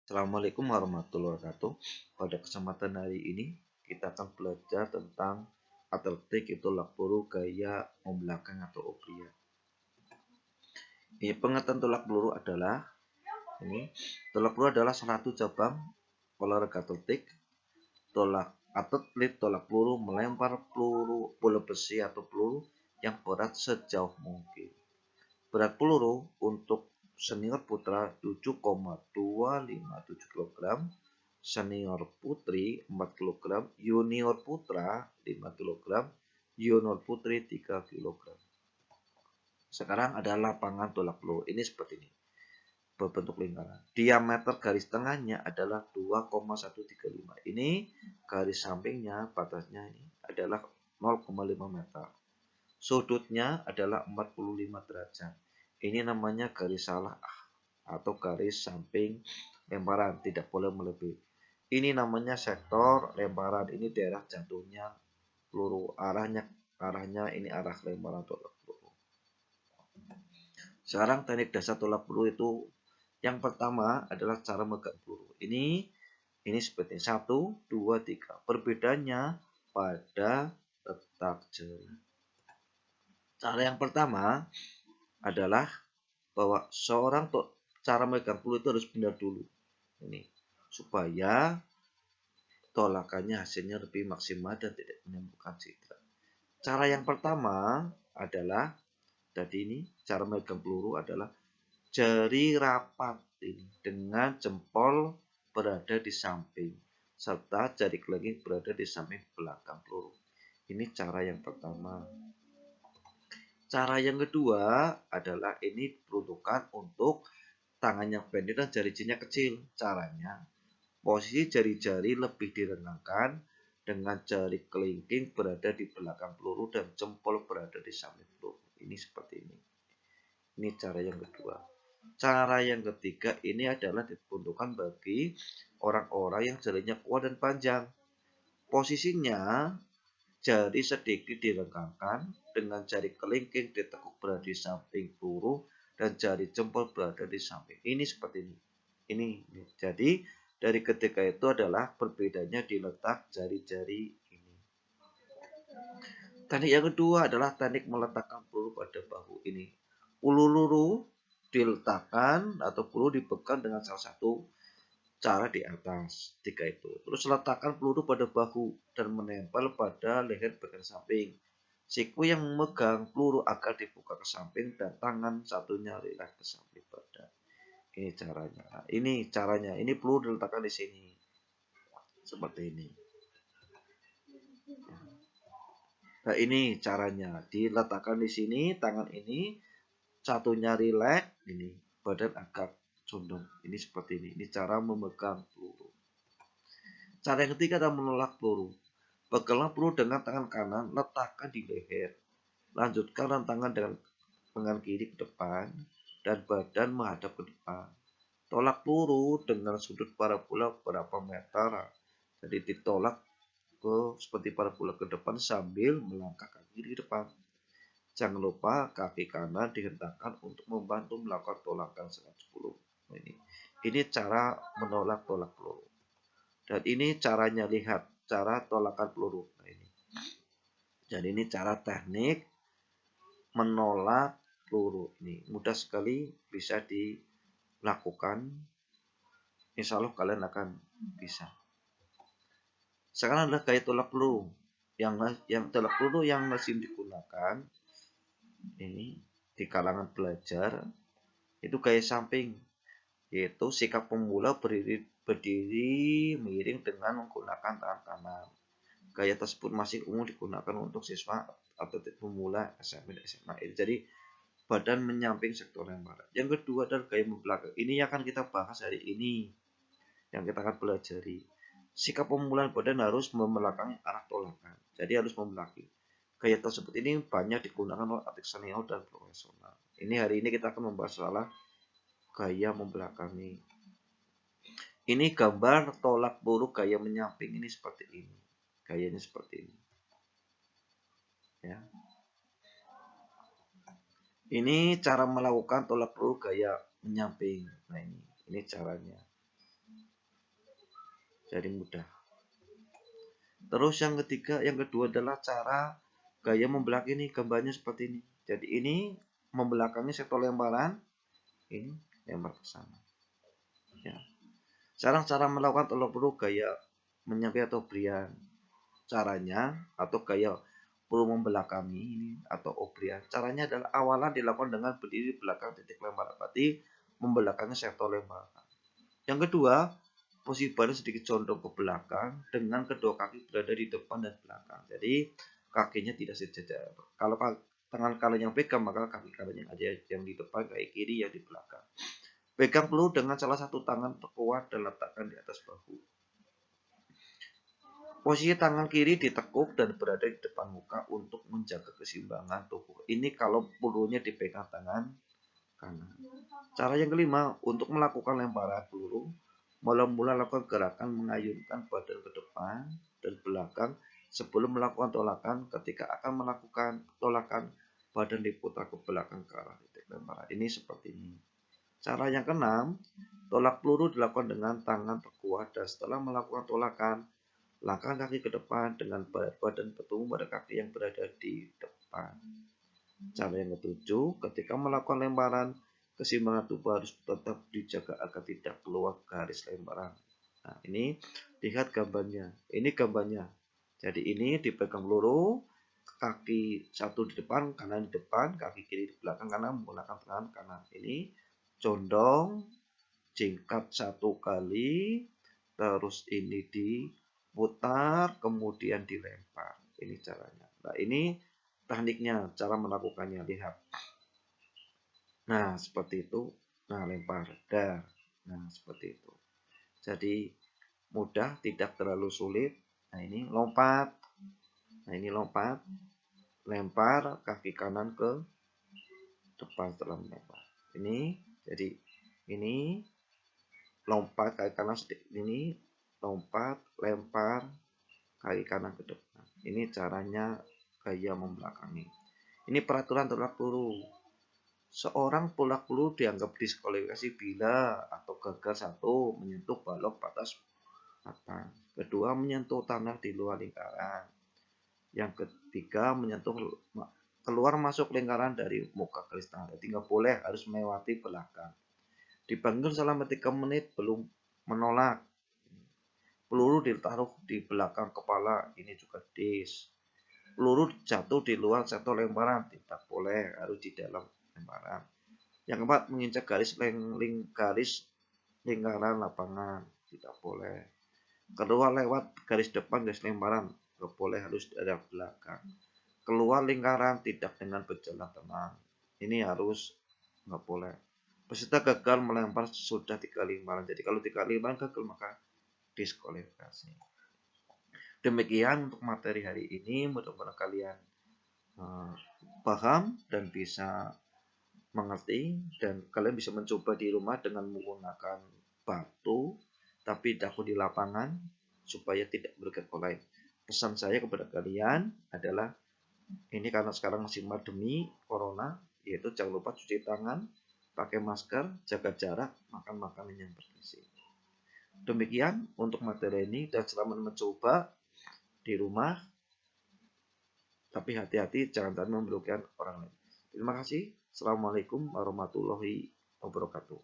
Assalamualaikum warahmatullahi wabarakatuh. Pada kesempatan hari ini kita akan belajar tentang atletik itu tolak peluru gaya membelakang atau oblia. Ini pengertian tolak peluru adalah tolak peluru adalah salah satu cabang olahraga atletik. Atlet tolak peluru melempar peluru bola besi atau peluru yang berat sejauh mungkin. Berat peluru untuk senior putra 7,257 kg, senior putri 4 kg, junior putra 5 kg, junior putri 3 kg. Sekarang ada lapangan tolak peluru. Ini seperti ini. Berbentuk lingkaran. Diameter garis tengahnya adalah 2,135. Ini garis sampingnya batasnya ini adalah 0,5 meter. Sudutnya adalah 45 derajat. Ini namanya garis salah atau garis samping lemparan, tidak boleh melebihi. Ini namanya sektor lemparan, ini daerah jatuhnya peluru, arahnya ini arah lemparan tolak peluru. Sekarang teknik dasar tolak peluru itu yang pertama adalah cara megang peluru. Ini seperti 1, 2, 3. Perbedaannya pada letak jari. Cara yang pertama adalah bahwa cara megang peluru itu harus benar dulu. Ini supaya tolakannya hasilnya lebih maksimal dan tidak menimbulkan cedera. Cara yang pertama adalah tadi ini cara megang peluru adalah jari rapat ini dengan jempol berada di samping serta jari kelingking berada di samping belakang peluru. Ini cara yang pertama. Cara yang kedua adalah ini peruntukan untuk tangan yang pendek dan jari-jarinya kecil. Caranya, posisi jari-jari lebih direngangkan dengan jari kelingking berada di belakang peluru dan jempol berada di samping peluru. Ini seperti ini. Ini cara yang kedua. Cara yang ketiga ini adalah diperuntukkan bagi orang-orang yang jarinya kuat dan panjang. Posisinya jari sedikit direngangkan dengan jari kelingking ditekuk berada di samping peluru dan jari jempol berada di samping. Ini seperti ini. Ini. Jadi dari ketiga itu adalah perbedaannya di letak jari-jari ini. Teknik yang kedua adalah teknik meletakkan peluru pada bahu ini. Peluru diletakkan atau peluru dipegang dengan salah satu cara di atas. Tiga itu. Terus letakkan peluru pada bahu dan menempel pada leher bagian samping. Siku yang memegang peluru akan dibuka ke samping dan tangan satunya rileks ke samping badan. Ini caranya. Nah, ini caranya. Ini peluru diletakkan di sini. Seperti ini. Nah, ini caranya. Diletakkan di sini, tangan ini satunya rileks, ini badan agak condong. Ini seperti ini. Ini cara memegang peluru. Cara yang ketiga adalah menolak peluru. Peganglah peluru dengan tangan kanan, letakkan di leher. Lanjutkan tangan dengan tangan kiri ke depan dan badan menghadap ke depan. Tolak peluru dengan sudut parabola berapa meter. Jadi ditolak seperti parabola ke depan sambil melangkah kaki kiri ke depan. Jangan lupa kaki kanan dihentakkan untuk membantu melakukan tolakan 110. Ini cara menolak tolak peluru. Dan ini caranya, lihat cara tolakan peluru. Nah, ini. Jadi ini cara teknik menolak peluru. Ini mudah sekali bisa dilakukan. Insya Allah kalian akan bisa. Sekarang adalah gaya tolak peluru. Yang tolak peluru yang lazim digunakan ini di kalangan belajar itu gaya samping, yaitu sikap pemula berdiri miring dengan menggunakan tangan kanan. Gaya tersebut masih umum digunakan untuk siswa atletik pemula SMP dan SMA. Jadi badan menyamping sektor lemparan. Yang kedua adalah gaya membelakang. Ini akan kita bahas hari ini, yang kita akan pelajari. Sikap pemulaan badan harus membelakangi arah tolakan. Jadi harus membelakangi. Gaya tersebut ini banyak digunakan oleh atlet senior dan profesional. Ini hari ini kita akan membahas soal gaya membelakangi. Ini gambar tolak peluru gaya menyamping, ini seperti ini. Gayanya seperti ini. Ya. Ini cara melakukan tolak peluru gaya menyamping. Nah, ini caranya. Jadi mudah. Terus yang kedua adalah cara gaya membelakang ini, gambarnya seperti ini. Jadi ini membelakangi sektor lemparan, ini lempar ke sana. Ya. Sekarang cara melakukan tolak peluru gaya menyampai atau obrian. Caranya atau gaya peluru membelakangi ini atau obrian. Caranya adalah awalan dilakukan dengan berdiri belakang titik lempar, berarti membelakangi sektor lemparan. Yang kedua, posisi badan sedikit condong ke belakang dengan kedua kaki berada di depan dan belakang. Jadi kakinya tidak sejajar. Kalau tangan kanan yang pegang, maka kaki kanannya aja yang di depan, kaki kiri yang di belakang. Pegang peluru dengan salah satu tangan terkuat dan letakkan di atas bahu. Posisi tangan kiri ditekuk dan berada di depan muka untuk menjaga keseimbangan tubuh. Ini kalau pelurunya dipegang tangan kanan. Cara yang kelima, untuk melakukan lemparan peluru, mula-mula lakukan gerakan mengayunkan badan ke depan dan belakang sebelum melakukan tolakan. Ketika akan melakukan tolakan, badan diputar ke belakang ke arah titik lemparan. Ini seperti ini. Cara yang keenam, tolak peluru dilakukan dengan tangan terkuat dan setelah melakukan tolakan, langkahkan kaki ke depan dengan badan bertemu pada kaki yang berada di depan. Cara yang ketujuh, ketika melakukan lemparan, keseimbangan tubuh harus tetap dijaga agar tidak keluar garis lemparan. Nah, ini lihat gambarnya. Ini gambarnya. Jadi ini dipegang peluru, kaki satu di depan, kanan di depan, kaki kiri di belakang kanan menggunakan tangan kanan. Ini condong, jingkat satu kali, terus ini diputar, kemudian dilempar. Ini caranya. Nah, ini tekniknya, cara melakukannya, lihat. Nah, seperti itu. Nah, lempar, dar. Nah, seperti itu. Jadi mudah, tidak terlalu sulit. Nah, ini lompat. Nah, ini lompat, lempar kaki kanan ke depan setelah melempar. Ini, jadi ini lompat kaki kanan sedikit, ini lompat, lempar kaki kanan ke depan. Ini caranya gaya membelakangi. Ini peraturan tolak peluru. Seorang tolak peluru dianggap diskualifikasi bila atau gagal satu menyentuh balok batas atas, kedua menyentuh tanah di luar lingkaran, yang ketiga menyentuh keluar masuk lingkaran dari muka garis tanah. Jadi nggak boleh, harus melewati belakang. Dipanggil selama 3 menit belum menolak. Peluru ditaruh di belakang kepala, ini juga dis. Peluru jatuh di luar sektor lemparan, tidak boleh, harus di dalam lemparan. Yang keempat, menginjak garis lingkaran lapangan, tidak boleh. Keluar lewat garis depan garis lemparan, nggak boleh, harus dari belakang. Keluar lingkaran tidak dengan berjalan tenang, ini harus nggak boleh. Peserta gagal melempar sudah 3 lemparan. Jadi kalau 3 lemparan gagal maka diskualifikasi. Demikian untuk materi hari ini, mudah-mudahan kalian paham dan bisa mengerti, dan kalian bisa mencoba di rumah dengan menggunakan batu tapi daku di lapangan supaya tidak bergerak. Pesan saya kepada kalian adalah ini, karena sekarang masih pandemi corona, yaitu jangan lupa cuci tangan, pakai masker, jaga jarak, makan makanan yang bergizi. Demikian untuk materi ini, dan selamat mencoba di rumah, tapi hati-hati jangan sampai merugikan orang lain. Terima kasih. Assalamualaikum warahmatullahi wabarakatuh.